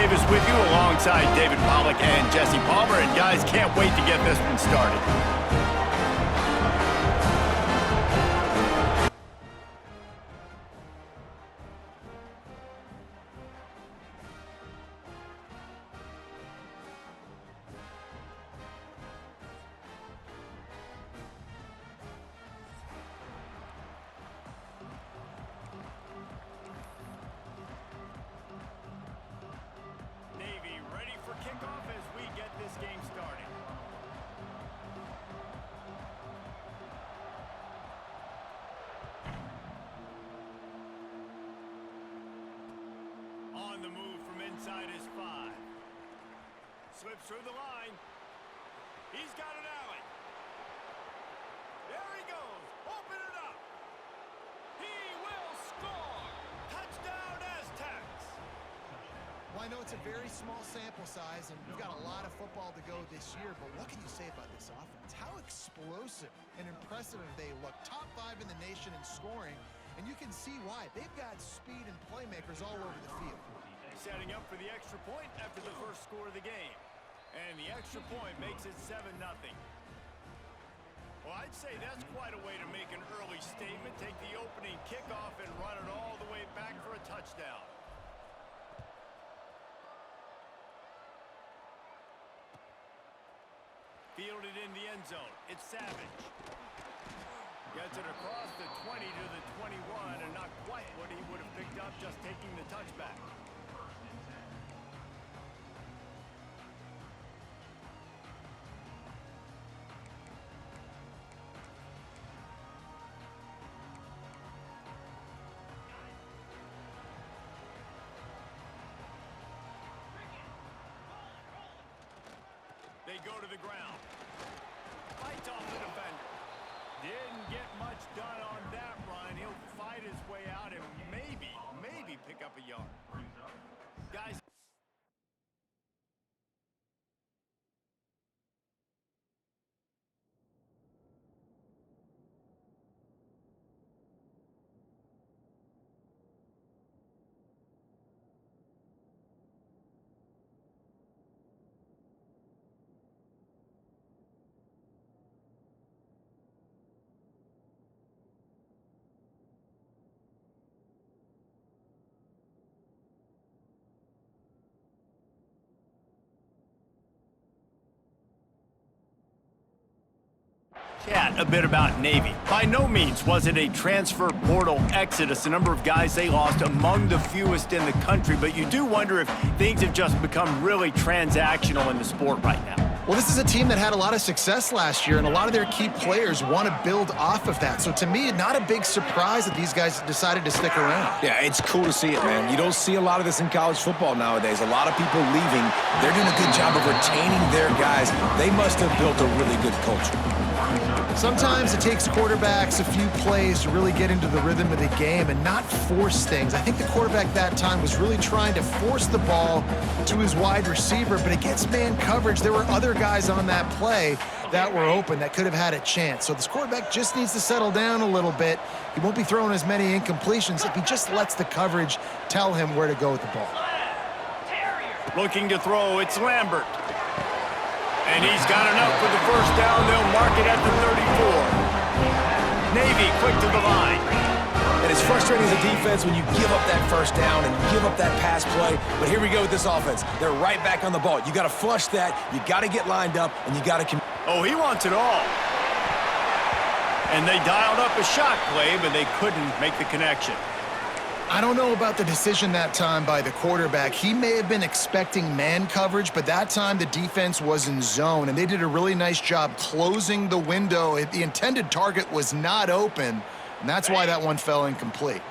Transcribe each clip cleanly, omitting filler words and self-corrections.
Davis with you alongside David Pollack and Jesse Palmer. And guys, can't wait to get this one started. Kickoff as we get this game started. On the move from inside his 5. Slips through the line. He's got an alley. There he goes. Open it up. He will score. Touchdown Aztecs. Well, I know it's a very small sample size, and we've got a lot of football to go this year, but what can you say about this offense? How explosive and impressive they look. Top 5 in the nation in scoring, and you can see why. They've got speed and playmakers all over the field. Setting up for the extra point after the first score of the game. And the extra point makes it 7-0. Well, I'd say that's quite a way to make an early statement. Take the opening kickoff and run it all the way back for a touchdown. Fielded in the end zone. It's Savage. Gets it across the 20 to the 21, and not quite what he would have picked up just taking the touchback. They go to the ground. Fights off the defender. Didn't get much done on that run. He'll fight his way out and maybe pick up a yard. Guys. Chat a bit about Navy. By no means was it a transfer portal exodus. The number of guys they lost among the fewest in the country, but you do wonder if things have just become really transactional in the sport right now. Well, this is a team that had a lot of success last year, and a lot of their key players want to build off of that. So to me, not a big surprise that these guys decided to stick around. Yeah, it's cool to see it, man. You don't see a lot of this in college football nowadays. A lot of people leaving. They're doing a good job of retaining their guys. They must have built a really good culture. Sometimes it takes quarterbacks a few plays to really get into the rhythm of the game and not force things. I think the quarterback that time was really trying to force the ball to his wide receiver, but against man coverage, there were other guys on that play that were open that could have had a chance. So this quarterback just needs to settle down a little bit. He won't be throwing as many incompletions if he just lets the coverage tell him where to go with the ball. Looking to throw, it's Lambert. And he's got enough for the first down. They'll mark it at the 34. Navy quick to the line. And it's frustrating as a defense when you give up that first down and give up that pass play. But here we go with this offense. They're right back on the ball. You got to flush that. You got to get lined up, and you got to. Oh, he wants it all. And they dialed up a shot play, but they couldn't make the connection. I don't know about the decision that time by the quarterback. He may have been expecting man coverage, but that time the defense was in zone, and they did a really nice job closing the window. The intended target was not open, and that's why that one fell incomplete.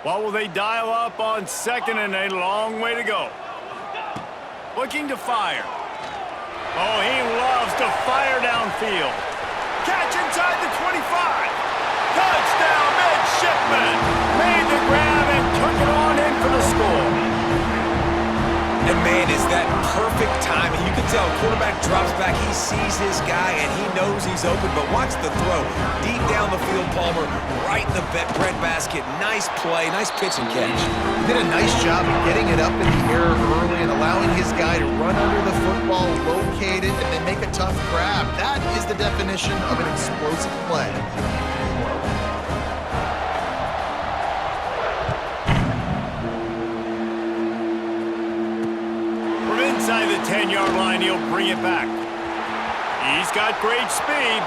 Well, will they dial up on second and a long way to go? Looking to fire. Oh, he loves to fire downfield. Catch inside the 25. Touchdown, midshipman. Made the grab and took it on in for the score. And, man, is that perfect timing. You can tell quarterback drops back. He sees his guy, and he knows he's open. But watch the throw. Deep down the field, Palmer, right in the bread basket. Nice play, nice pitch and catch. He did a nice job of getting it up in the air early and allowing the definition of an explosive play. From inside the 10-yard line, he'll bring it back. He's got great speed.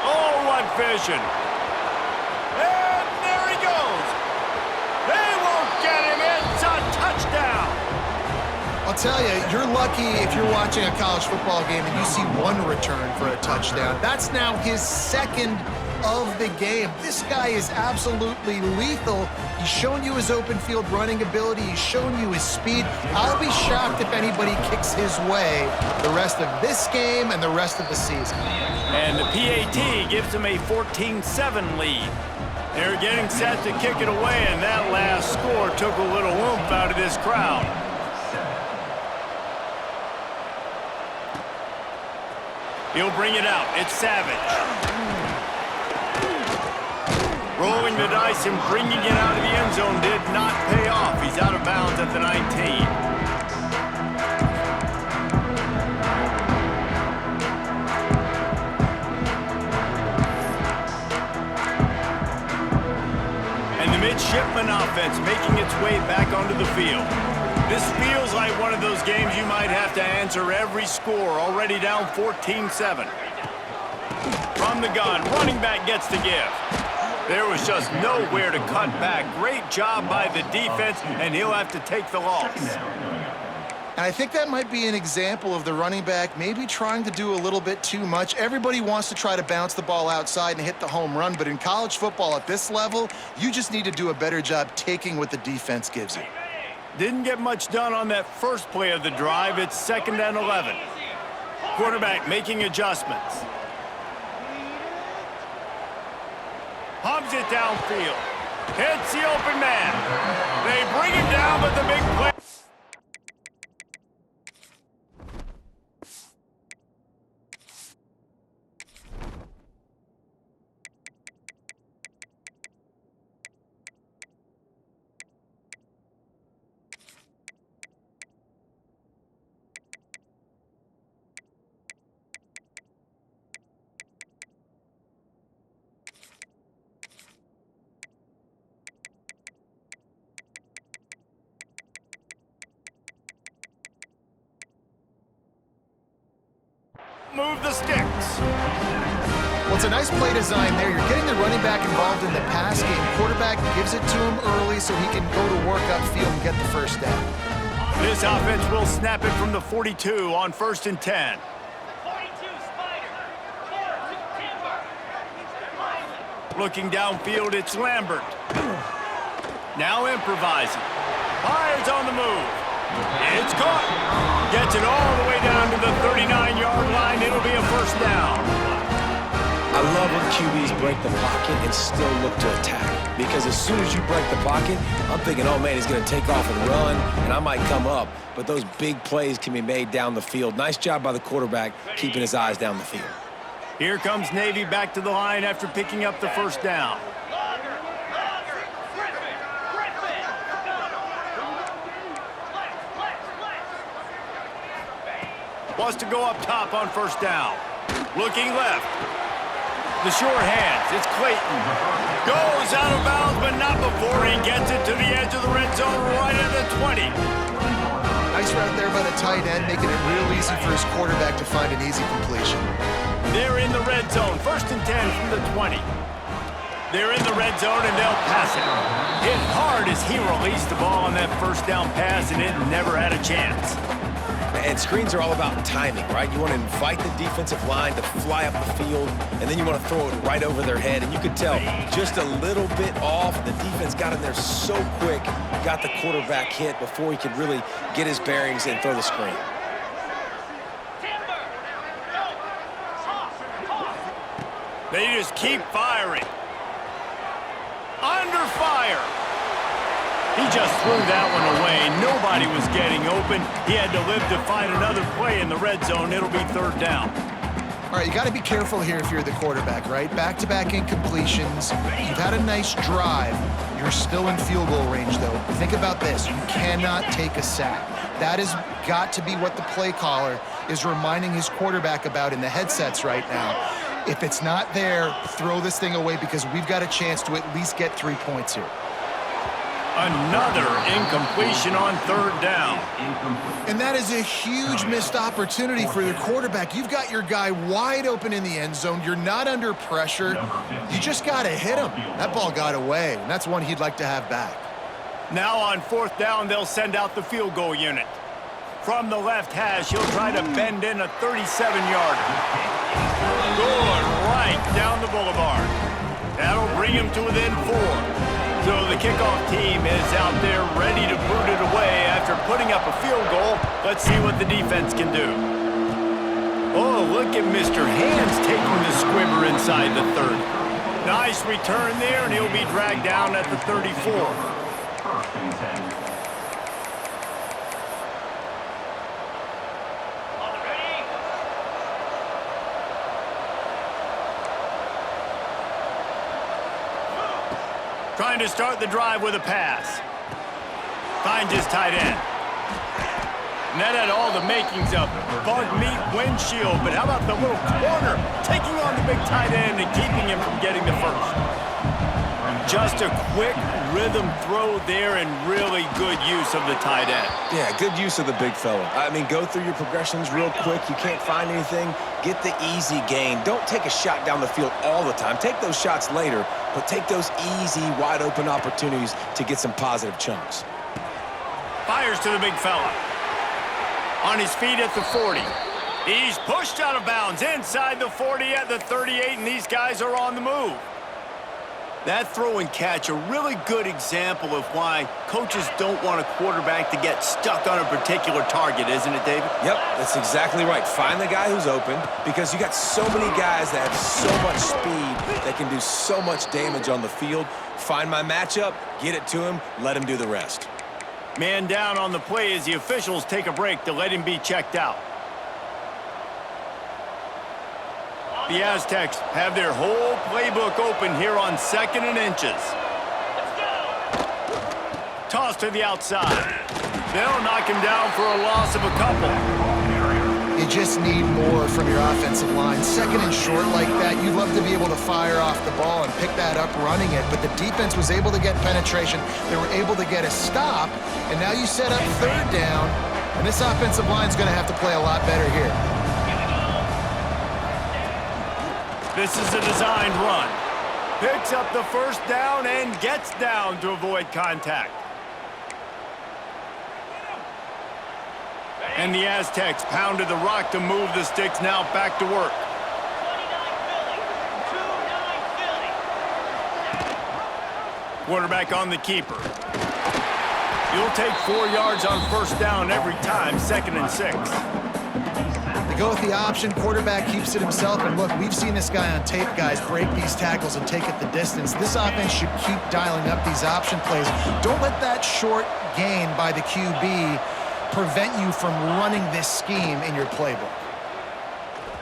Oh, what vision. And there he goes. They won't get him. It's a touchdown. I'll tell you, you're lucky if you're watching a college football game and you see one return for a touchdown. That's now his second of the game. This guy is absolutely lethal. He's shown you his open field running ability. He's shown you his speed. I'll be shocked if anybody kicks his way the rest of this game and the rest of the season. And the PAT gives him a 14-7 lead. They're getting set to kick it away, and that last score took a little oomph out of this crowd. He'll bring it out. It's Savage. Rolling the dice and bringing it out of the end zone did not pay off. He's out of bounds at the 19. And the midshipman offense making its way back onto the field. This feels like one of those games you might have to answer every score, already down 14-7. From the gun, running back gets the give. There was just nowhere to cut back. Great job by the defense, and he'll have to take the loss. And I think that might be an example of the running back maybe trying to do a little bit too much. Everybody wants to try to bounce the ball outside and hit the home run, but in college football at this level, you just need to do a better job taking what the defense gives you. Didn't get much done on that first play of the drive. It's 2nd and 11. Quarterback making adjustments. Hubs it downfield. Hits the open man. They bring him down, but the big play. Move the sticks. Well, it's a nice play design there. You're getting the running back involved in the pass game. Quarterback gives it to him early so he can go to work upfield and get the first down. This offense will snap it from the 42 on 1st and 10. Looking downfield, it's Lambert. Now improvising. Fires on the move. It's caught. Gets it all the way down to the 39-yard line. It'll be a first down. I love when QBs break the pocket and still look to attack. Because as soon as you break the pocket, I'm thinking, oh, man, he's going to take off and run, and I might come up. But those big plays can be made down the field. Nice job by the quarterback keeping his eyes down the field. Here comes Navy back to the line after picking up the first down. Wants to go up top on first down. Looking left. The short hands. It's Clayton. Goes out of bounds, but not before he gets it to the edge of the red zone right at the 20. Nice route there by the tight end, making it real easy for his quarterback to find an easy completion. They're in the red zone. 1st and 10 from the 20. They're in the red zone, and they'll pass it. Hit hard as he released the ball on that first down pass, and it never had a chance. And screens are all about timing, right? You want to invite the defensive line to fly up the field, and then you want to throw it right over their head. And you could tell just a little bit off. The defense got in there so quick, got the quarterback hit before he could really get his bearings and throw the screen. They just keep firing. Under fire. He just threw that one away. Nobody was getting open. He had to live to find another play in the red zone. It'll be 3rd down. All right, you got to be careful here if you're the quarterback, right? Back-to-back incompletions. You've had a nice drive. You're still in field goal range, though. Think about this. You cannot take a sack. That has got to be what the play caller is reminding his quarterback about in the headsets right now. If it's not there, throw this thing away because we've got a chance to at least get 3 points here. Another incompletion on third down. And that is a huge missed opportunity for your quarterback. You've got your guy wide open in the end zone. You're not under pressure. You just got to hit him. That ball got away, and that's one he'd like to have back. Now on fourth down, they'll send out the field goal unit. From the left hash, he'll try to bend in a 37-yarder. Going right down the boulevard. That'll bring him to within 4. So the kickoff team is out there ready to boot it away after putting up a field goal. Let's see what the defense can do. Oh, look at Mr. Hands taking the squibber inside the 30. Nice return there, and he'll be dragged down at the 34. Trying to start the drive with a pass. Finds his tight end. And that had all the makings of bug meat windshield, but how about the little corner taking on the big tight end and keeping him from getting the first? Just a quick rhythm throw there and really good use of the tight end. Yeah, good use of the big fella. I mean, go through your progressions real quick. You can't find anything. Get the easy gain. Don't take a shot down the field all the time. Take those shots later, but take those easy, wide-open opportunities to get some positive chunks. Fires to the big fella. On his feet at the 40. He's pushed out of bounds inside the 40 at the 38, and these guys are on the move. That throw and catch, a really good example of why coaches don't want a quarterback to get stuck on a particular target, isn't it, David? Yep, that's exactly right. Find the guy who's open because you got so many guys that have so much speed that can do so much damage on the field. Find my matchup, get it to him, let him do the rest. Man down on the play as the officials take a break to let him be checked out. The Aztecs have their whole playbook open here on 2nd and inches. Toss to the outside. They'll knock him down for a loss of a couple. You just need more from your offensive line. 2nd and short like that, you'd love to be able to fire off the ball and pick that up running it, but the defense was able to get penetration. They were able to get a stop, and now you set up 3rd down, and this offensive line's going to have to play a lot better here. This is a designed run. Picks up the 1st down and gets down to avoid contact. And the Aztecs pounded the rock to move the sticks, now back to work. Quarterback on the keeper. You'll take 4 yards on 1st down every time, 2nd and 6. They go with the option, quarterback keeps it himself, and look, we've seen this guy on tape, guys, break these tackles and take it the distance. This offense should keep dialing up these option plays. Don't let that short gain by the QB prevent you from running this scheme in your playbook.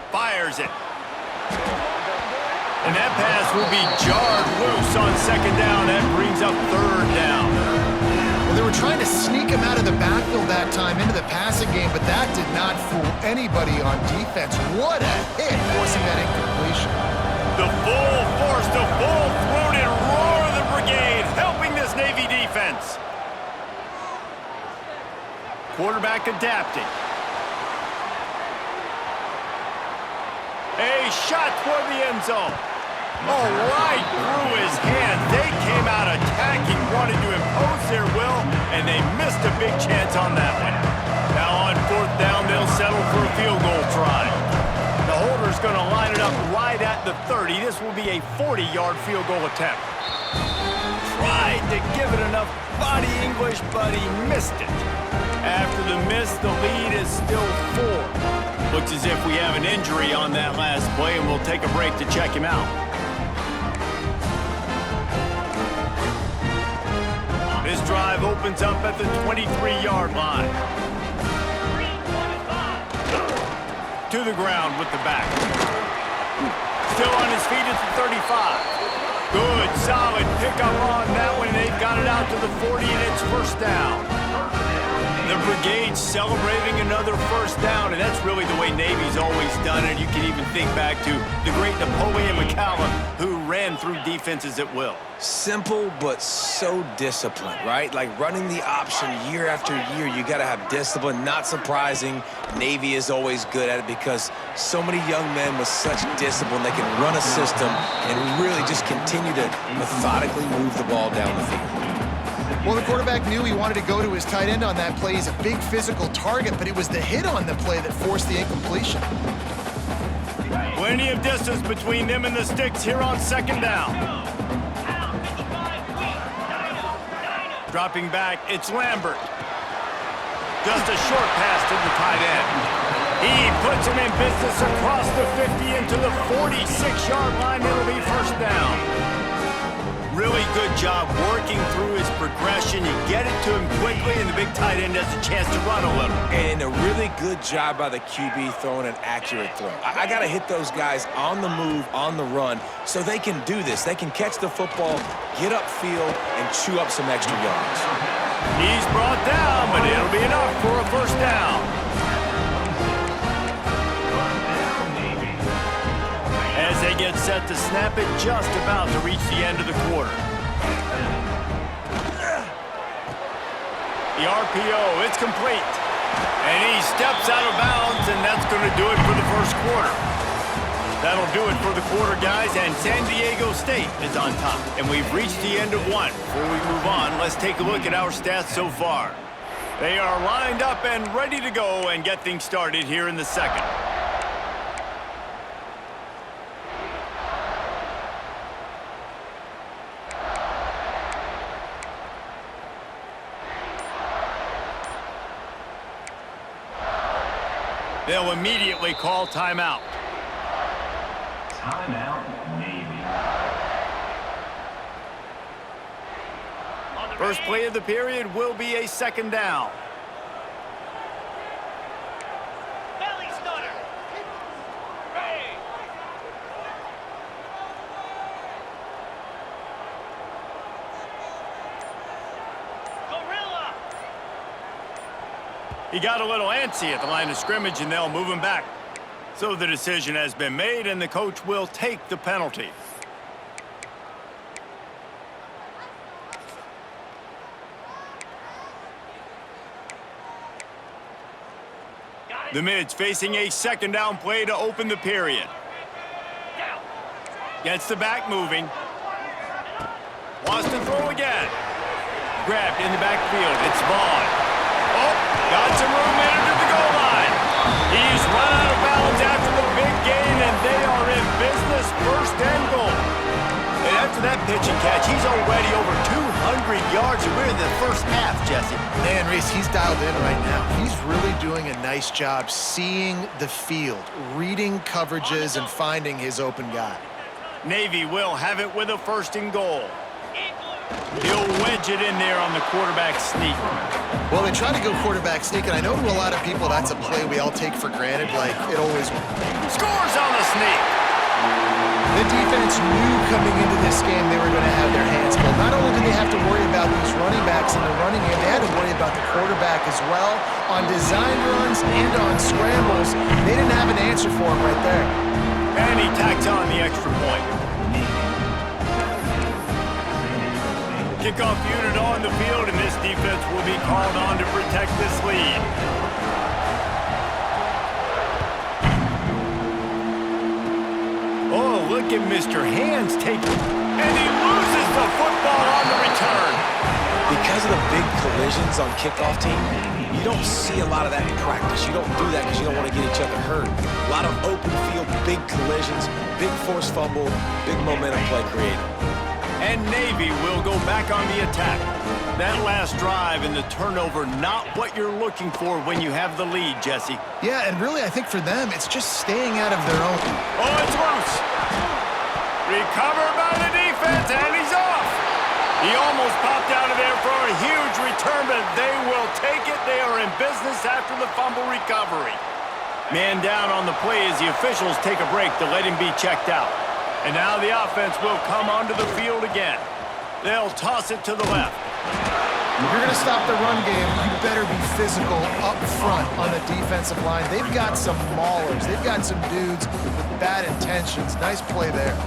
Fires it. And that pass will be jarred loose on 2nd down. That brings up 3rd down. Well, they were trying to sneak him out of the backfield that time into the passing game, but that did not fool anybody on defense. What a hit, forcing that incompletion. The full force, the full-throated roar of the brigade, helping this Navy defense. Quarterback adapting. A shot toward the end zone. Oh, right through his hand. They came out attacking, wanted to impose their will, and they missed a big chance on that one. Now on 4th down, they'll settle for a field goal try. The holder's going to line it up right at the 30. This will be a 40-yard field goal attempt. Tried to give it enough body English, but he missed it. After the miss, the lead is still 4. Looks as if we have an injury on that last play, and we'll take a break to check him out. This drive opens up at the 23-yard line. To the ground with the back. Still on his feet at the 35. Good, solid pickup on that one. They've got it out to the 40, and it's 1st down. The Brigade's celebrating another first down, and that's really the way Navy's always done it. You can even think back to the great Napoleon McCallum, who ran through defenses at will. Simple, but so disciplined, right? Like running the option year after year, you got to have discipline. Not surprising, Navy is always good at it because so many young men with such discipline, they can run a system and really just continue to methodically move the ball down the field. Well, the quarterback knew he wanted to go to his tight end on that play. He's a big physical target, but it was the hit on the play that forced the incompletion. Plenty of distance between them and the sticks here on second down. Dropping back, it's Lambert. Just a short pass to the tight end. He puts him in business across the 50 into the 46-yard line. It'll be first down. Really good job working through his progression. You get it to him quickly, and the big tight end has a chance to run a little. And a really good job by the QB throwing an accurate throw. I got to hit those guys on the move, on the run, so they can do this. They can catch the football, get upfield, and chew up some extra yards. He's brought down, but it'll be enough for a first down. As they get set to snap it, just about to reach the end of the quarter. The RPO, it's complete. And he steps out of bounds, and that's going to do it for the first quarter. That'll do it for the quarter, guys, and San Diego State is on top. And we've reached the end of one. Before we move on, let's take a look at our stats so far. They are lined up and ready to go and get things started here in the second. They'll immediately call timeout. Timeout, Navy. First play of the period will be a second down. Belly stutter. Ready. Gorilla. He got a little antsy at the line of scrimmage, and they'll move him back. So the decision has been made, and the coach will take the penalty. The Mids facing a second down play to open the period. Gets the back moving. Wants to throw again. Grabbed in the backfield. It's Vaughn. Oh, got some room into the goal line. He's run out of bounds after the big gain, and they are in business, first and goal. And after that pitch and catch, he's already over 200 yards, and we're in the first half, Jesse. Man, Reese, he's dialed in right now. He's really doing a nice job seeing the field, reading coverages, and finding his open guy. Navy will have it with a first and goal. He'll wedge it in there on the quarterback sneak. Well, they try to go quarterback sneak, and I know to a lot of people that's a play we all take for granted, like it always... Scores on the sneak. The defense knew coming into this game they were going to have their hands full. Not only did they have to worry about these running backs in the running game, they had to worry about the quarterback as well. On design runs and on scrambles, they didn't have an answer for him right there. And he tacks on the extra point. Kickoff unit on the field, and this defense will be called on to protect this lead. Oh, look at Mr. Hands take it. And he loses the football on the return. Because of the big collisions on kickoff team, you don't see a lot of that in practice. You don't do that because you don't want to get each other hurt. A lot of open field, big collisions, big forced fumble, big momentum play created. And Navy will go back on the attack. That last drive and the turnover, not what you're looking for when you have the lead, Jesse. Yeah, and really I think for them, it's just staying out of their own. Oh, it's loose. Recovered by the defense, and he's off. He almost popped out of there for a huge return, but they will take it. They are in business after the fumble recovery. Man down on the play as the officials take a break to let him be checked out. And now the offense will come onto the field again. They'll toss it to the left. If you're going to stop the run game, you better be physical up front on the defensive line. They've got some maulers. They've got some dudes with bad intentions. Nice play there.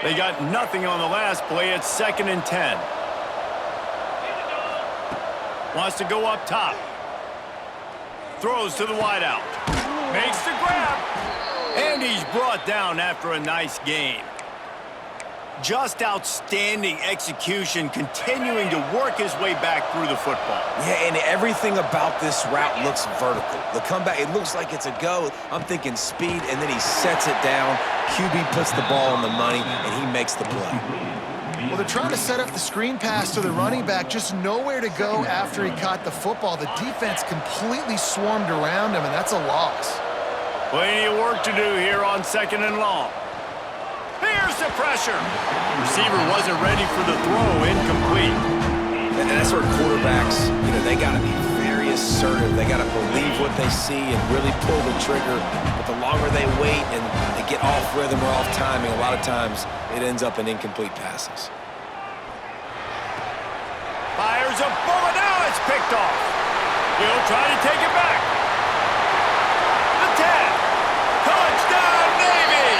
They got nothing on the last play. It's 2nd and 10. Wants to go up top. Throws to the wideout. Makes the grab. And he's brought down after a nice gain. Just outstanding execution, continuing to work his way back through the football. Yeah, and everything about this route looks vertical. The comeback, it looks like it's a go. I'm thinking speed, and then he sets it down. QB puts the ball on the money, and he makes the play. Well, they're trying to set up the screen pass to the running back, just nowhere to go after he caught the football. The defense completely swarmed around him, and that's a loss. Plenty of work to do here on 2nd and long. Here's the pressure. Receiver wasn't ready for the throw, incomplete. And that's where quarterbacks, they got to be very assertive. They got to believe what they see and really pull the trigger. But the longer they wait and they get off rhythm or off timing, a lot of times it ends up in incomplete passes. Fires a bullet. Now it's picked off. He'll try to take it back. The 10. Touchdown, Navy!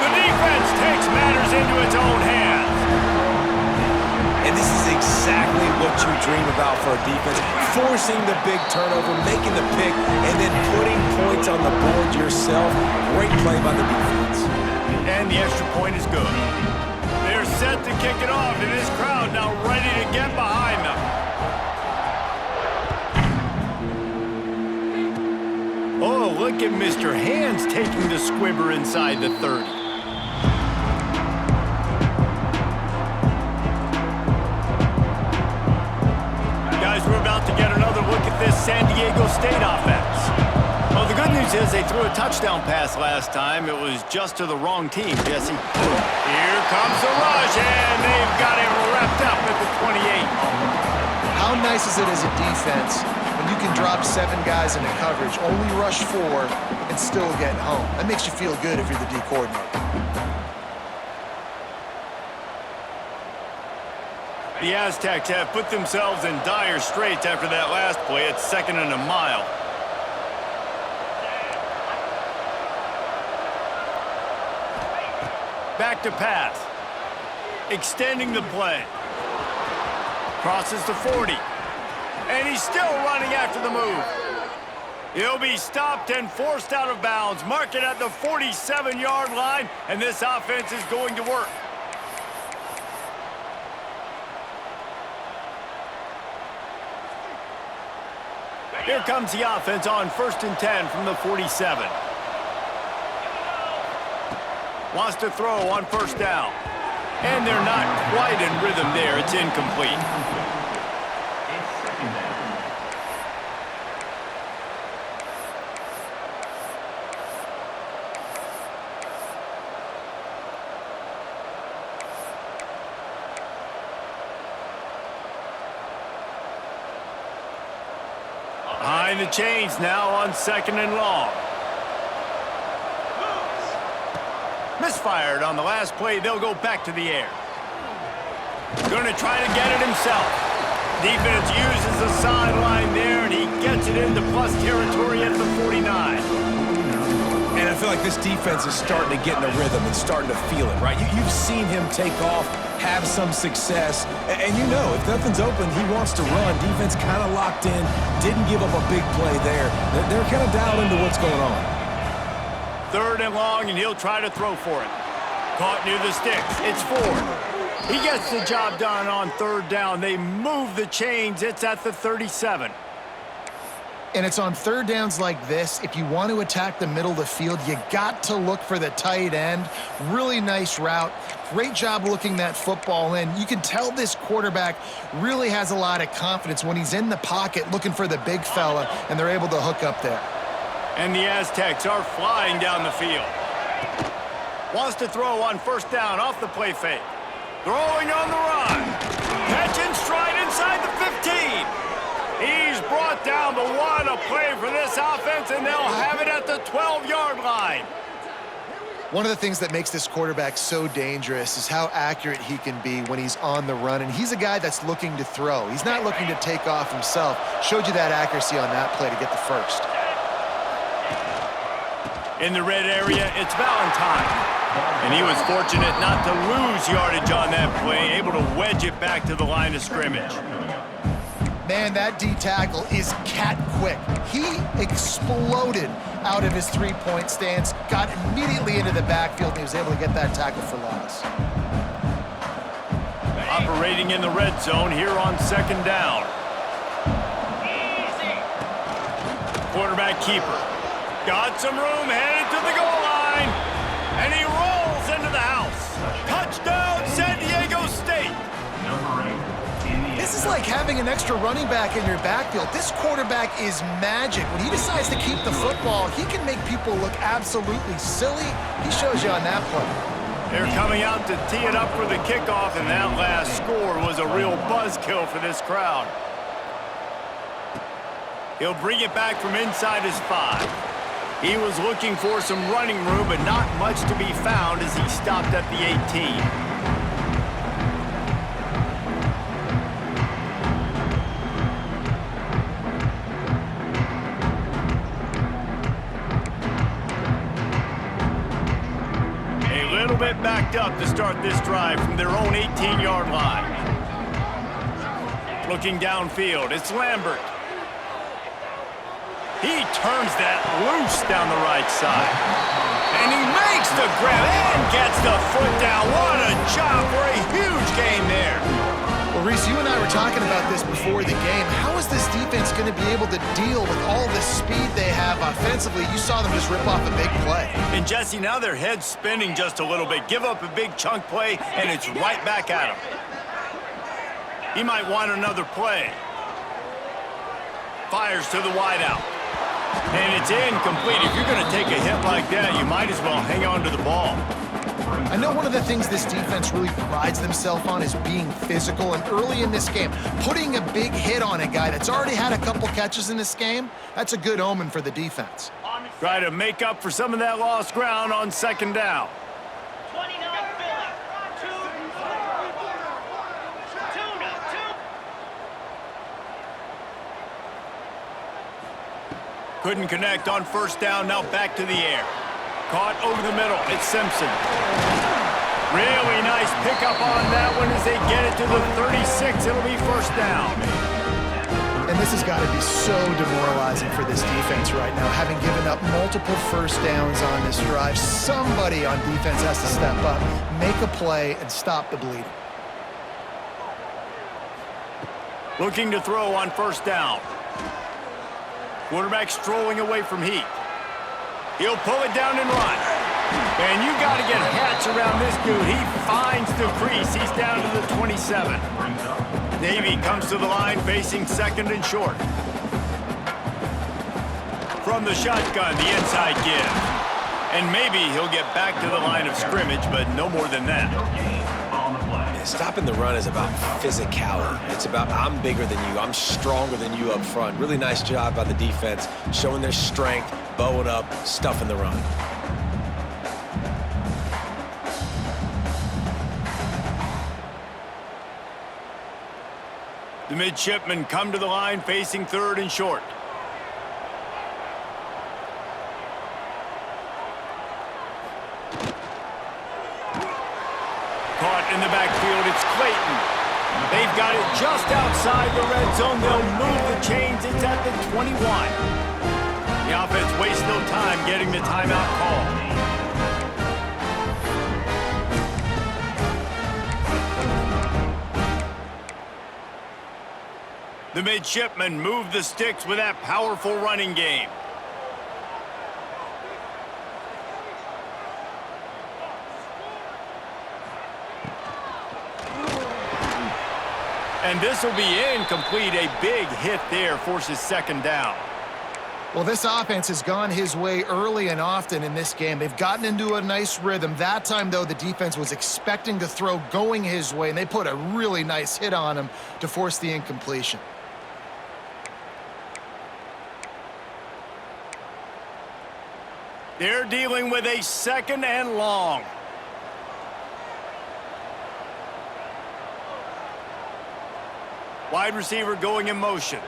The defense takes matters into its own hands. And this is exactly what you dream about for a defense. Forcing the big turnover, making the pick, and then putting points on the board yourself. Great play by the defense. And the extra point is good. They're set to kick it off, and this crowd now ready to get behind them. Oh, look at Mr. Hands taking the squibber inside the 30. Guys, we're about to get another look at this San Diego State offense. Well, the good news is they threw a touchdown pass last time. It was just to the wrong team, Jesse. Here comes the rush, and they've got him wrapped up at the 28. How nice is it as a defense when you can drop 7 guys into coverage, only rush 4, and still get home? That makes you feel good if you're the D coordinator. The Aztecs have put themselves in dire straits after that last play. It's 2nd and a mile. Back to pass. Extending the play. Crosses the 40. And he's still running after the move. He'll be stopped and forced out of bounds. Mark it at the 47-yard line, and this offense is going to work. Here comes the offense on 1st and 10 from the 47. Wants to throw on 1st down. And they're not quite in rhythm there. It's incomplete. Behind the chains now on 2nd and long. Misfired on the last play. They'll go back to the air. Going to try to get it himself. Defense uses the sideline there, and he gets it into plus territory at the 49. And I feel like this defense is starting to get in a rhythm and starting to feel it, right? You've seen him take off, have some success, and you know if nothing's open, he wants to run. Defense kind of locked in, didn't give up a big play there. They're kind of dialed into what's going on. 3rd and long, and he'll try to throw for it. Caught near the sticks. It's Ford. He gets the job done on 3rd down. They move the chains. It's at the 37. And it's on 3rd downs like this. If you want to attack the middle of the field, you got to look for the tight end. Really nice route. Great job looking that football in. You can tell this quarterback really has a lot of confidence when he's in the pocket looking for the big fella, and they're able to hook up there. And the Aztecs are flying down the field. Wants to throw on 1st down off the play fake. Throwing on the run. Catch and stride inside the 15. He's brought down, but what a play for this offense, and they'll have it at the 12-yard line. One of the things that makes this quarterback so dangerous is how accurate he can be when he's on the run, and he's a guy that's looking to throw. He's not looking to take off himself. Showed you that accuracy on that play to get the first. In the red area, it's Valentine. And he was fortunate not to lose yardage on that play, able to wedge it back to the line of scrimmage. Man, that D tackle is cat quick. He exploded out of his three-point stance, got immediately into the backfield, and he was able to get that tackle for loss. Operating in the red zone here on second down. Quarterback keeper. Got some room, headed to the goal line, and he rolls into the house. Touchdown, San Diego State. This is like having an extra running back in your backfield. This quarterback is magic. When he decides to keep the football, he can make people look absolutely silly. He shows you on that play. They're coming out to tee it up for the kickoff, and that last score was a real buzzkill for this crowd. He'll bring it back from inside his 5. He was looking for some running room, but not much to be found as he stopped at the 18. A little bit backed up to start this drive from their own 18-yard line. Looking downfield, it's Lambert. He turns that loose down the right side. And he makes the grab and gets the foot down. What a job for a huge gain there. Well, Reese, you and I were talking about this before the game. How is this defense going to be able to deal with all the speed they have offensively? You saw them just rip off a big play. And Jesse, now their head's spinning just a little bit. Give up a big chunk play, and it's right back at him. He might want another play. Fires to the wideout. And it's incomplete. If you're going to take a hit like that, you might as well hang on to the ball. I know one of the things this defense really prides themselves on is being physical, and early in this game, putting a big hit on a guy that's already had a couple catches in this game, that's a good omen for the defense. Try to make up for some of that lost ground on second down. Couldn't connect on first down, now back to the air. Caught over the middle, it's Simpson. Really nice pickup on that one as they get it to the 36. It'll be first down. And this has got to be so demoralizing for this defense right now, having given up multiple first downs on this drive. Somebody on defense has to step up, make a play, and stop the bleeding. Looking to throw on first down. Quarterback strolling away from heat. He'll pull it down and run. And you got to get hats around this dude. He finds the crease. He's down to the 27. Navy comes to the line facing second and short. From the shotgun, the inside give. And maybe he'll get back to the line of scrimmage, but no more than that. Stopping the run is about physicality. It's about I'm bigger than you, I'm stronger than you up front. Really nice job by the defense, showing their strength, bowing up, stuffing the run. The midshipmen come to the line facing third and short. Caught in the backfield, it's Clayton. They've got it just outside the red zone. They'll move the chains. It's at the 21. The offense wastes no time getting the timeout call. The midshipmen move the sticks with that powerful running game. And this will be incomplete. A big hit there forces second down. Well, this offense has gone his way early and often in this game. They've gotten into a nice rhythm. That time, though, the defense was expecting the throw going his way, and they put a really nice hit on him to force the incompletion. They're dealing with a 2nd and long. Wide receiver going in motion.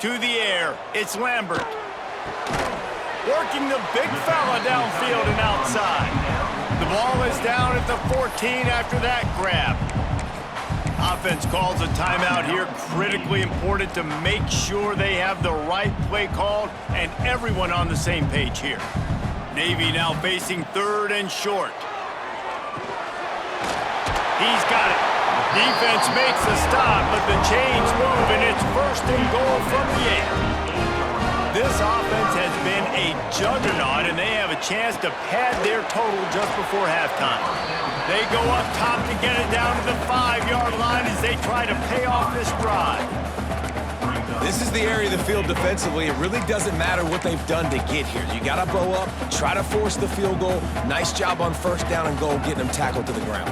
To the air, it's Lambert. Working the big fella downfield and outside. The ball is down at the 14 after that grab. Offense calls a timeout here. Critically important to make sure they have the right play called and everyone on the same page here. Navy now facing 3rd and short. He's got it. Defense makes a stop, but the chains move, and it's 1st and goal from the 8. This offense has been a juggernaut, and they have a chance to pad their total just before halftime. They go up top to get it down to the 5-yard line as they try to pay off this drive. This is the area of the field defensively. It really doesn't matter what they've done to get here. You got to bow up, try to force the field goal. Nice job on 1st down and goal, getting them tackled to the ground.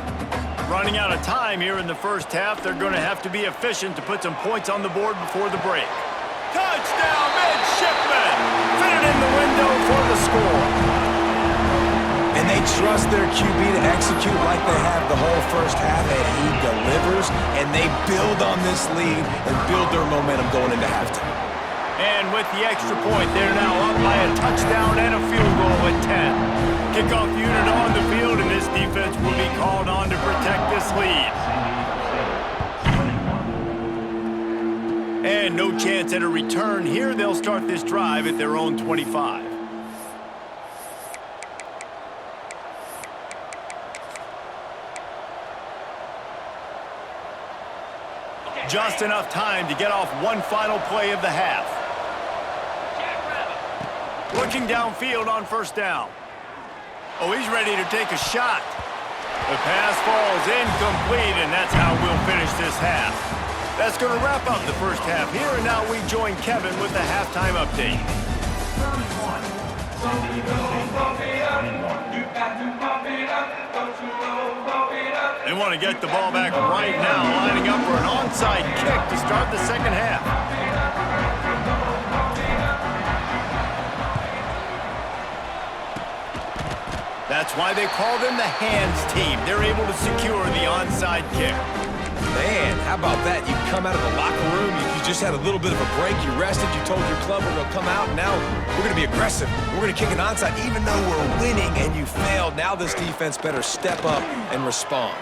Running out of time here in the first half. They're going to have to be efficient to put some points on the board before the break. Touchdown, midshipman! Fit it in the window for the score. And they trust their QB to execute like they have the whole first half, and he delivers, and they build on this lead and build their momentum going into halftime. And with the extra point, they're now up by a touchdown and a field goal at 10. Kickoff unit on the field, and this defense will be called on to protect this lead. And no chance at a return here. They'll start this drive at their own 25. Just enough time to get off one final play of the half. Looking downfield on 1st down. Oh, he's ready to take a shot. The pass falls incomplete, and that's how we'll finish this half. That's going to wrap up the first half here, and now we join Kevin with the halftime update. They want to get the ball back right now, lining up for an onside kick to start the second half. That's why they call them the hands team. They're able to secure the onside kick. Man, how about that? You come out of the locker room, you just had a little bit of a break, you rested, you told your club we're going to come out, and now we're going to be aggressive. We're going to kick an onside even though we're winning and you failed. Now this defense better step up and respond.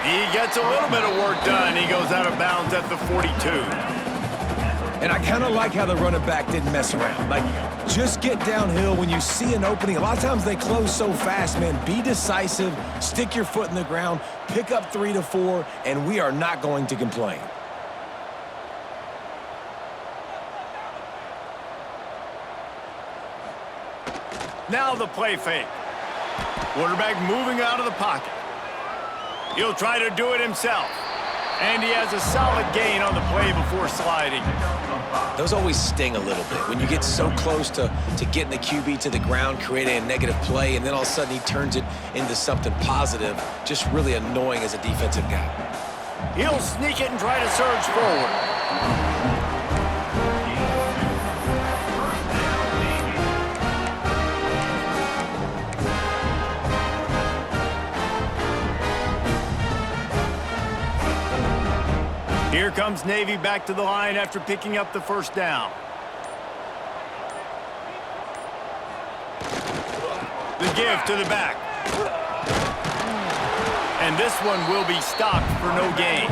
He gets a little bit of work done. He goes out of bounds at the 42. And I kind of like how the running back didn't mess around. Like, just get downhill when you see an opening. A lot of times they close so fast, man. Be decisive, stick your foot in the ground, pick up 3 to 4, and we are not going to complain. Now the play fake. Quarterback moving out of the pocket. He'll try to do it himself. And he has a solid gain on the play before sliding. Those always sting a little bit when you get so close to getting the QB to the ground, creating a negative play, and then all of a sudden he turns it into something positive. Just really annoying as a defensive guy. He'll sneak it and try to surge forward. Here comes Navy back to the line after picking up the first down. The give to the back. And this one will be stopped for no gain.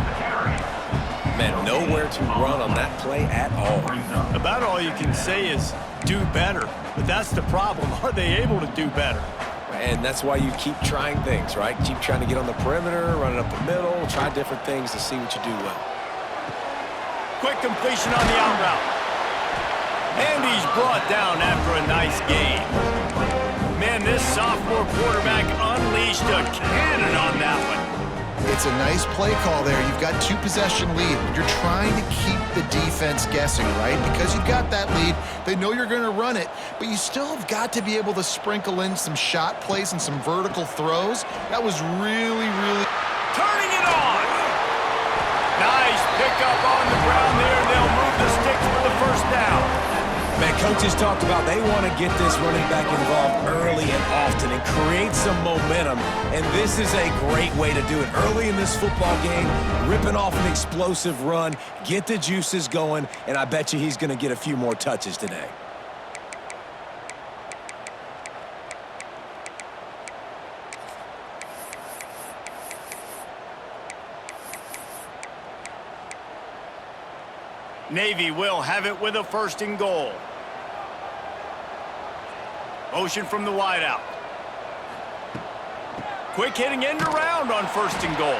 Man, nowhere to run on that play at all. About all you can say is do better. But that's the problem. Are they able to do better? And that's why you keep trying things, right? Keep trying to get on the perimeter, running up the middle, try different things to see what you do well. Quick completion on the out route. And he's brought down after a nice gain. Man, this sophomore quarterback unleashed a cannon on that one. It's It's a nice play call there. You've got 2-possession lead. You're trying to keep the defense guessing, right? Because you've got that lead, they know you're going to run it, but you still have got to be able to sprinkle in some shot plays and some vertical throws. That was really, really... Turning it on! Nice pickup on the ground there, and they'll move the sticks for the first down. Man, coaches talked about they want to get this running back involved early and often and create some momentum, and this is a great way to do it. Early in this football game, ripping off an explosive run, get the juices going, and I bet you he's going to get a few more touches today. Navy will have it with a 1st and goal. Motion from the wideout. Quick hitting end around on 1st and goal.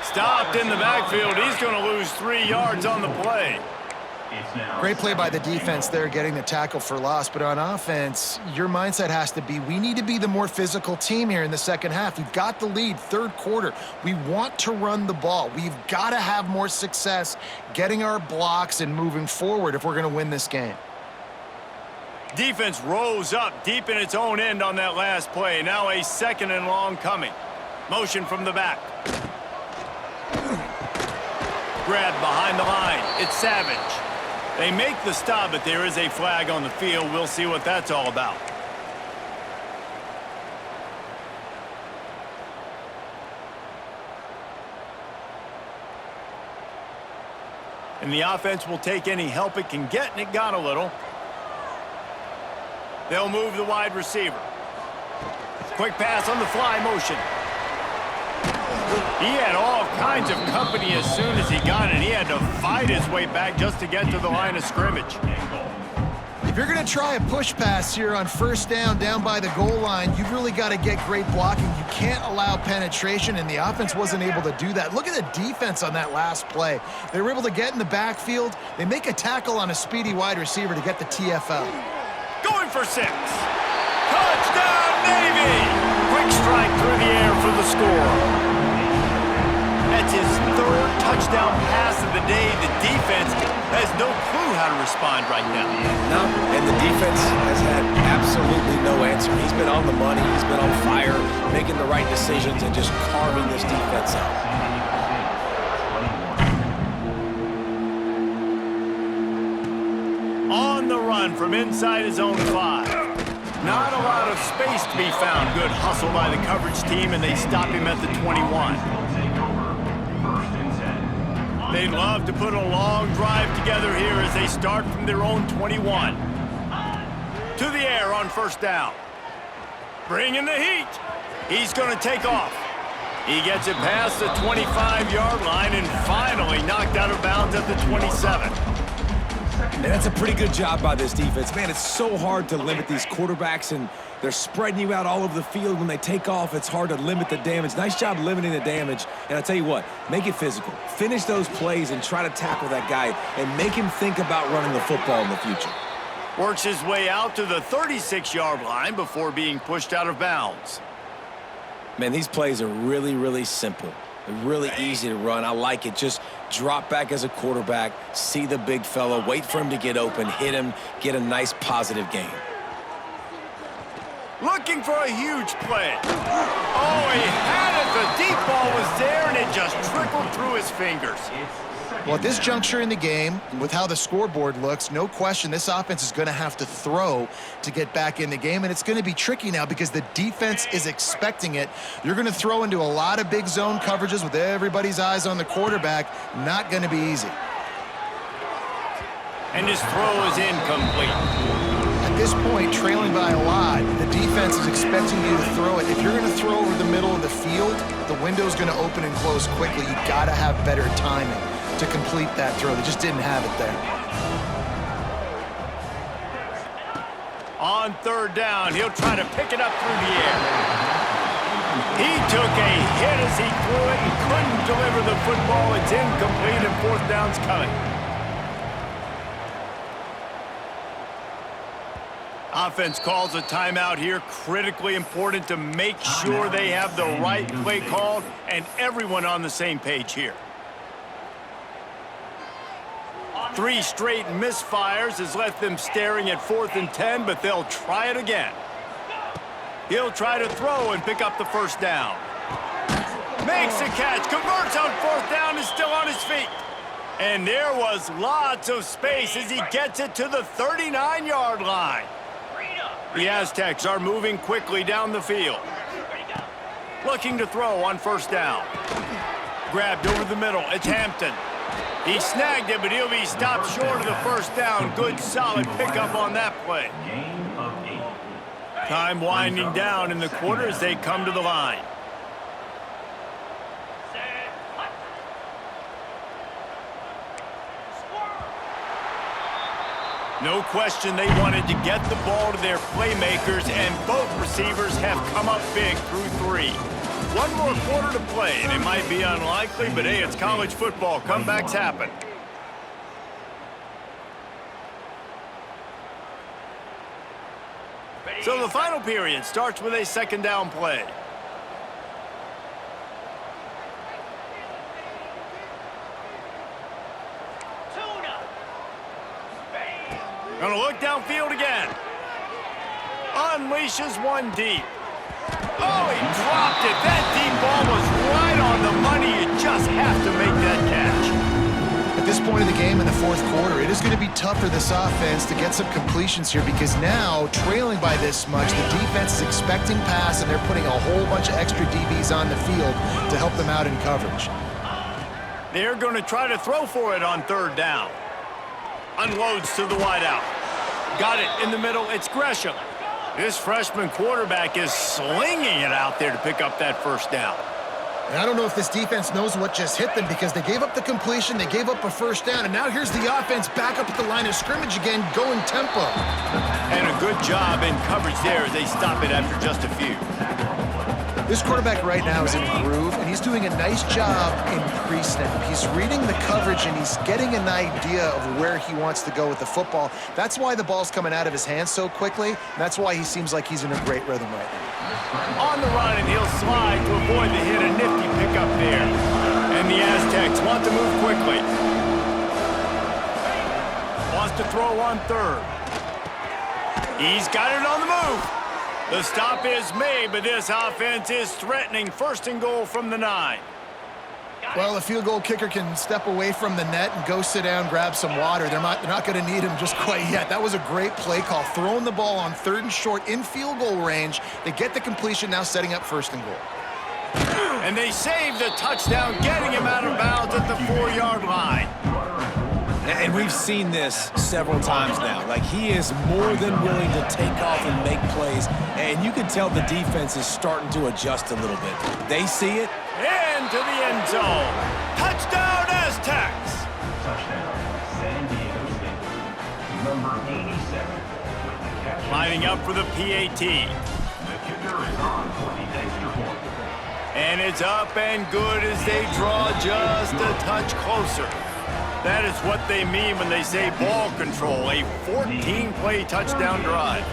Stopped in the backfield. He's going to lose 3 yards on the play. Great play by the defense there, getting the tackle for loss. But on offense, your mindset has to be, we need to be the more physical team here in the second half. We've got the lead, 3rd quarter. We want to run the ball. We've got to have more success getting our blocks and moving forward if we're going to win this game. Defense rose up deep in its own end on that last play. Now a 2nd and long coming. Motion from the back. Grab behind the line. It's Savage. They make the stop, but there is a flag on the field. We'll see what that's all about. And the offense will take any help it can get, and it got a little. They'll move the wide receiver. Quick pass on the fly motion. He had all kinds of company as soon as he got it. He had to fight his way back just to get to the line of scrimmage. If you're going to try a push pass here on 1st down by the goal line, you've really got to get great blocking. You can't allow penetration, and the offense wasn't able to do that. Look at the defense on that last play. They were able to get in the backfield. They make a tackle on a speedy wide receiver to get the TFL. Going for 6. Touchdown, Navy! Quick strike through the air for the score. That's his 3rd touchdown pass of the day. The defense has no clue how to respond right now. No, and the defense has had absolutely no answer. He's been on the money. He's been on fire, making the right decisions and just carving this defense out. On the run from inside his own 5. Not a lot of space to be found. Good hustle by the coverage team, and they stop him at the 21. They'd love to put a long drive together here as they start from their own 21. To the air on 1st down. Bringing the heat. He's going to take off. He gets it past the 25-yard line and finally knocked out of bounds at the 27. And that's a pretty good job by this defense. Man, it's so hard to limit these quarterbacks, and they're spreading you out all over the field. When they take off, it's hard to limit the damage. Nice job limiting the damage. And I'll tell you what, make it physical. Finish those plays and try to tackle that guy and make him think about running the football in the future. Works his way out to the 36-yard line before being pushed out of bounds. Man, these plays are really, really simple. They're really easy to run. I like it. Just drop back as a quarterback, see the big fella, wait for him to get open, hit him, get a nice positive gain. Looking for a huge play. Oh, he had it. The deep ball was there, and it just trickled through his fingers. Well, at this juncture in the game, with how the scoreboard looks, no question this offense is going to have to throw to get back in the game, and it's going to be tricky now because the defense is expecting it. You're going to throw into a lot of big zone coverages with everybody's eyes on the quarterback. Not going to be easy. And his throw is incomplete. At this point, trailing by a lot, the defense is expecting you to throw it. If you're going to throw over the middle of the field, the window's going to open and close quickly. You've got to have better timing to complete that throw. They just didn't have it there. On 3rd down, he'll try to pick it up through the air. He took a hit as he threw it and couldn't deliver the football. It's incomplete, and 4th down's coming. Offense calls a timeout here. Critically important to make sure they have the right play called and everyone on the same page here. 3 straight misfires has left them staring at 4th and 10, but they'll try it again. He'll try to throw and pick up the first down. Makes the catch, converts on 4th down, is still on his feet. And there was lots of space as he gets it to the 39-yard line. The Aztecs are moving quickly down the field. Looking to throw on 1st down. Grabbed over the middle, it's Hampton. He snagged it, but he'll be stopped short of the 1st down. Good, solid pickup on that play. Time winding down in the quarter as they come to the line. No question they wanted to get the ball to their playmakers, and both receivers have come up big through 3. 1 more quarter to play, and it might be unlikely, but hey, it's college football. Comebacks happen. So the final period starts with a 2nd down play. Gonna look downfield again. Unleashes one deep. Oh, he dropped it. That deep ball was right on the money. You just have to make that catch. At this point of the game in the 4th quarter, it is going to be tough for this offense to get some completions here because now, trailing by this much, the defense is expecting pass, and they're putting a whole bunch of extra DBs on the field to help them out in coverage. They're going to try to throw for it on 3rd down. Unloads to the wideout. Got it in the middle. It's Gresham. This freshman quarterback is slinging it out there to pick up that 1st down. And I don't know if this defense knows what just hit them because they gave up the completion, they gave up a 1st down, and now here's the offense back up at the line of scrimmage again, going tempo. And a good job in coverage there as they stop it after just a few. This quarterback right now is in a groove, and he's doing a nice job in pre-snap. He's reading the coverage, and he's getting an idea of where he wants to go with the football. That's why the ball's coming out of his hands so quickly, and that's why he seems like he's in a great rhythm right now. On the run, and he'll slide to avoid the hit. A nifty pickup there. And the Aztecs want to move quickly. Wants to throw on 3rd. He's got it on the move. The stop is made, but this offense is threatening 1st and goal from the 9. Well, a field goal kicker can step away from the net and go sit down, grab some water. They're not going to need him just quite yet. That was a great play call. Throwing the ball on 3rd and short in field goal range. They get the completion, now setting up 1st and goal. And they save the touchdown, getting him out of bounds at the 4-yard line. And we've seen this several times now. Like, he is more than willing to take off and make plays. And you can tell the defense is starting to adjust a little bit. They see it. Into the end zone. Touchdown, Aztecs. Touchdown, San Diego State. Number 87 with the catch. Lining up for the PAT. The kicker is on for the extra point. And it's up and good as they draw just a touch closer. That is what they mean when they say ball control, a 14-play touchdown drive.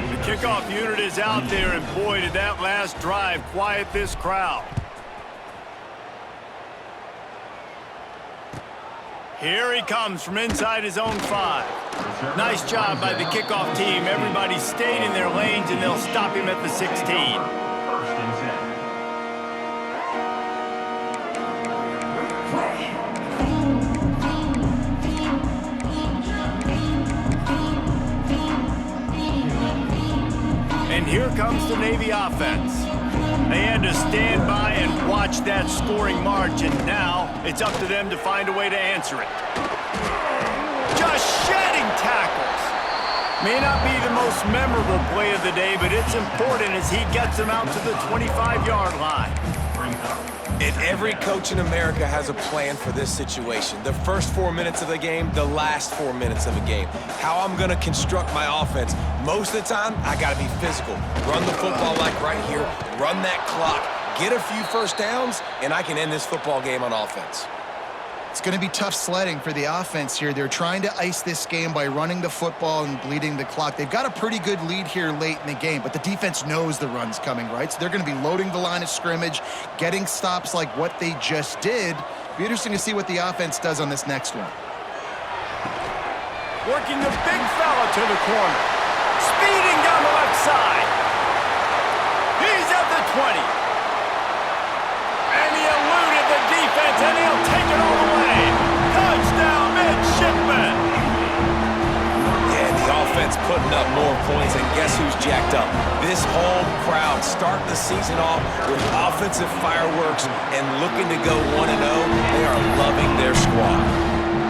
The kickoff unit is out there, and boy, did that last drive quiet this crowd. Here he comes from inside his own 5. Nice job by the kickoff team. Everybody stayed in their lanes, and they'll stop him at the 16. 1st and 10. And here comes the Navy offense. They had to stand by and watch that scoring march, and now it's up to them to find a way to answer it. Just shedding tackles. May not be the most memorable play of the day, but it's important as he gets them out to the 25-yard line. And every coach in America has a plan for this situation. The first 4 minutes of the game, the last 4 minutes of a game. How I'm going to construct my offense. Most of the time, I got to be physical. Run the football like right here. Run that clock. Get a few 1st downs, and I can end this football game on offense. It's going to be tough sledding for the offense here. They're trying to ice this game by running the football and bleeding the clock. They've got a pretty good lead here late in the game, but the defense knows the run's coming, right? So they're going to be loading the line of scrimmage, getting stops like what they just did. Be interesting to see what the offense does on this next one. Working the big fella to the corner. Speeding down the left side. He's at the 20. And he eluded the defense, and he'll take it all the way. Touchdown, midshipman. Yeah, the offense putting up more points, and guess who's jacked up? This home crowd starting the season off with offensive fireworks and looking to go 1-0. They are loving their squad.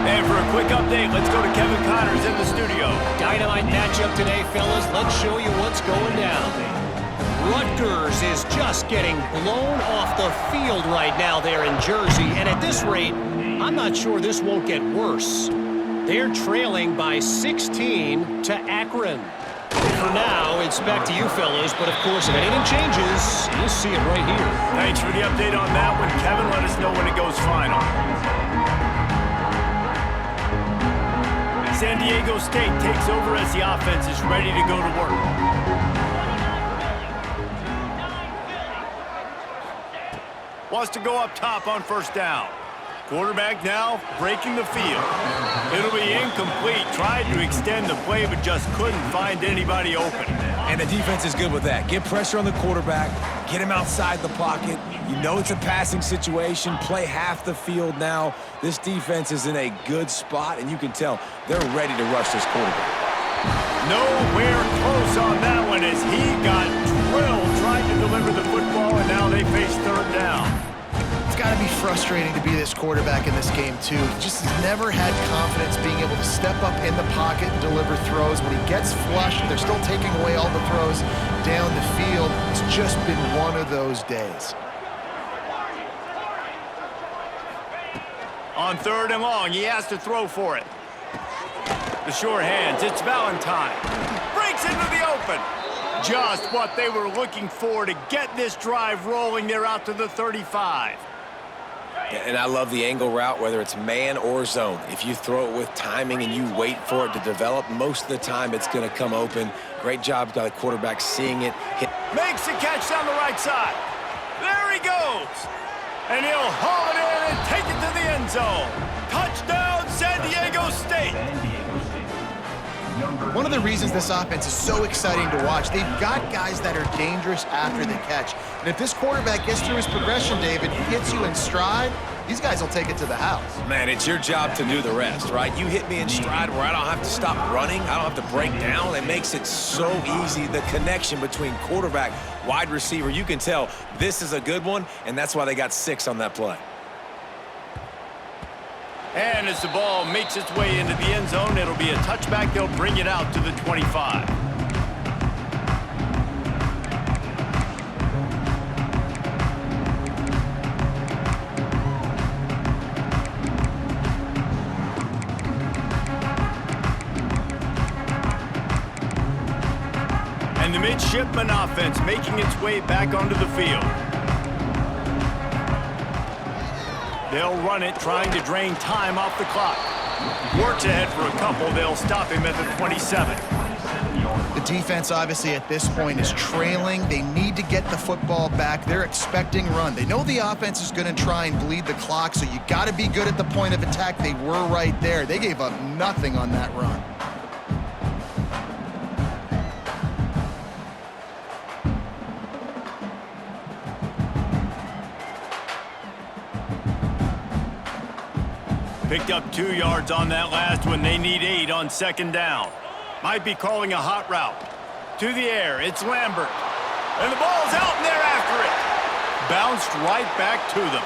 And for a quick update, let's go to Kevin Connors in the studio. Dynamite matchup today, fellas. Let's show you what's going down. Rutgers is just getting blown off the field right now there in Jersey. And at this rate, I'm not sure this won't get worse. They're trailing by 16 to Akron. For now, it's back to you fellas. But of course, if anything changes, you'll see it right here. Thanks for the update on that one, Kevin. Let us know when it goes final. San Diego State takes over as the offense is ready to go to work. Wants to go up top on first down. Quarterback now breaking the field. It'll be incomplete. Tried to extend the play, but just couldn't find anybody open. And the defense is good with that. Get pressure on the quarterback, get him outside the pocket. You know it's a passing situation. Play half the field now. This defense is in a good spot, and you can tell they're ready to rush this quarterback. Nowhere close on that one as he got drilled trying to deliver the football, and now they face third down. It's got to be frustrating to be this quarterback in this game, too. He just has never had confidence being able to step up in the pocket and deliver throws. When he gets flushed, they're still taking away all the throws down the field. It's just been one of those days. On third and long, he has to throw for it. The sure hands, it's Valentine. Breaks into the open. Just what they were looking for to get this drive rolling. They're out to the 35. And I love the angle route, whether it's man or zone. If you throw it with timing and you wait for it to develop, most of the time it's going to come open. Great job by the quarterback seeing it. Makes the catch down the right side. There he goes. And he'll haul it in and take it to the end zone. Touchdown, San Diego State. One of the reasons this offense is so exciting to watch, they've got guys that are dangerous after the catch. And if this quarterback gets through his progression, David, hits you in stride, these guys will take it to the house. Man, it's your job to do the rest, right? You hit me in stride where I don't have to stop running. I don't have to break down. It makes it so easy. The connection between quarterback, wide receiver, you can tell this is a good one, and that's why they got 6 on that play. And as the ball makes its way into the end zone, it'll be a touchback. They'll bring it out to the 25. And the midshipman offense making its way back onto the field. They'll run it, trying to drain time off the clock. Works ahead for a couple. They'll stop him at the 27. The defense, obviously, at this point is trailing. They need to get the football back. They're expecting run. They know the offense is going to try and bleed the clock, so you got to be good at the point of attack. They were right there. They gave up nothing on that run. Picked up 2 yards on that last one. They need 8 on second down. Might be calling a hot route. To the air, it's Lambert. And the ball's out and they're after it. Bounced right back to them.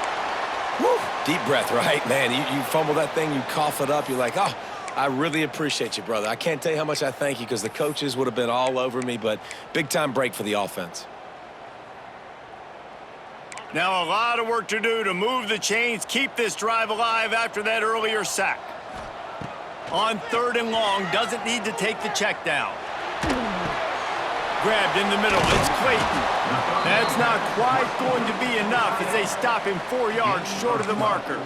Whew. Deep breath, right? Man, you fumble that thing, you cough it up, you're like, oh, I really appreciate you, brother. I can't tell you how much I thank you because the coaches would have been all over me, but big-time break for the offense. Now a lot of work to do to move the chains, keep this drive alive after that earlier sack. On third and long, doesn't need to take the check down. Grabbed in the middle, it's Clayton. That's not quite going to be enough as they stop him 4 yards short of the marker.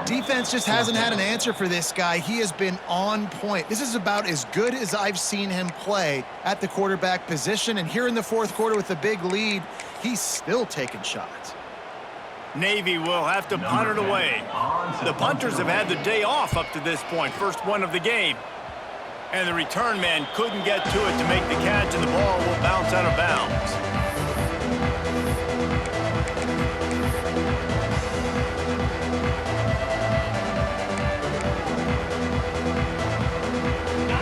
Defense just hasn't had an answer for this guy. He has been on point. This is about as good as I've seen him play at the quarterback position. And here in the fourth quarter with a big lead, he's still taking shots. Navy will have to punt it away. The punters have had the day off up to this point, first one of the game. And the return man couldn't get to it to make the catch, and the ball will bounce out of bounds.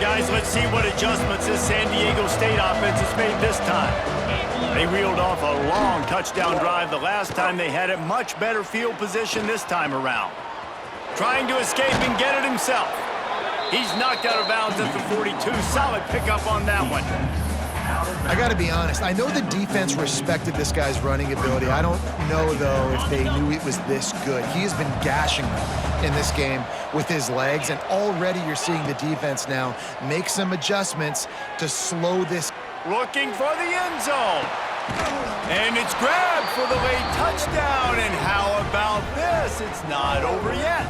Guys, let's see what adjustments this San Diego State offense has made this time. They reeled off a long touchdown drive the last time they had it. Much better field position this time around. Trying to escape and get it himself. He's knocked out of bounds at the 42. Solid pickup on that one. I got to be honest. I know the defense respected this guy's running ability. I don't know, though, if they knew it was this good. He has been gashing them in this game with his legs, and already you're seeing the defense now make some adjustments to slow this. Looking for the end zone. And it's grabbed for the late touchdown. And how about this? It's not over yet.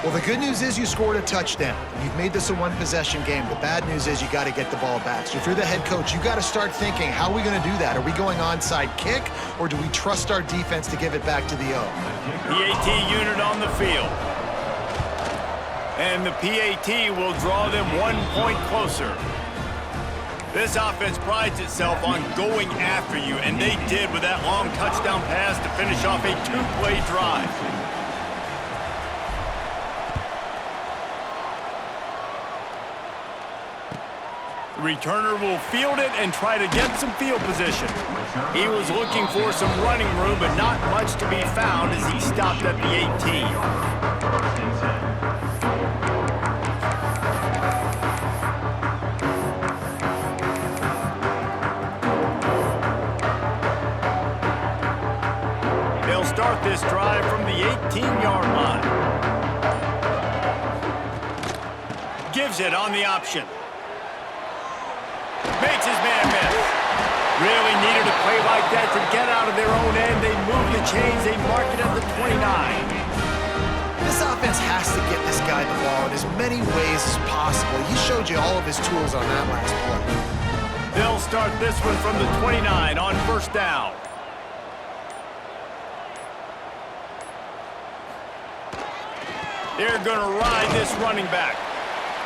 Well, the good news is you scored a touchdown. You've made this a one-possession game. The bad news is you got to get the ball back. So if you're the head coach, you got to start thinking, how are we going to do that? Are we going onside kick, or do we trust our defense to give it back to the O? PAT unit on the field. And the PAT will draw them 1 point closer. This offense prides itself on going after you, and they did with that long touchdown pass to finish off a 2-play drive. The returner will field it and try to get some field position. He was looking for some running room, but not much to be found as he stopped at the 18. Start this drive from the 18-yard line. Gives it on the option. Makes his man miss. Really needed a play like that to get out of their own end. They move the chains. They mark it at the 29. This offense has to get this guy the ball in as many ways as possible. He showed you all of his tools on that last play. They'll start this one from the 29 on first down. They're going to ride this running back.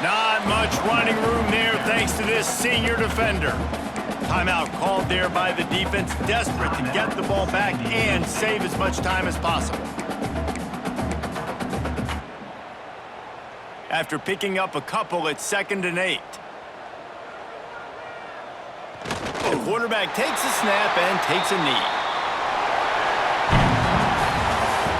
Not much running room there thanks to this senior defender. Timeout called there by the defense, desperate to get the ball back and save as much time as possible. After picking up a couple, it's 2nd and 8. The quarterback takes a snap and takes a knee.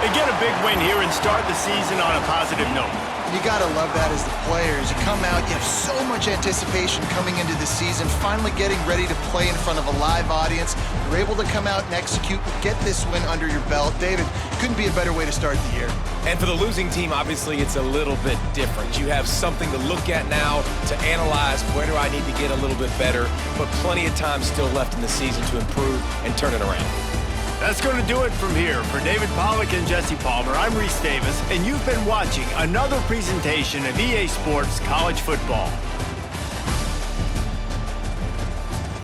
They get a big win here and start the season on a positive note. You got to love that as the players. You come out, you have so much anticipation coming into the season, finally getting ready to play in front of a live audience. You're able to come out and execute, get this win under your belt. David, couldn't be a better way to start the year. And for the losing team, obviously, it's a little bit different. You have something to look at now, to analyze where do I need to get a little bit better, but plenty of time still left in the season to improve and turn it around. That's going to do it from here. For David Pollack and Jesse Palmer, I'm Reese Davis, and you've been watching another presentation of EA Sports College Football.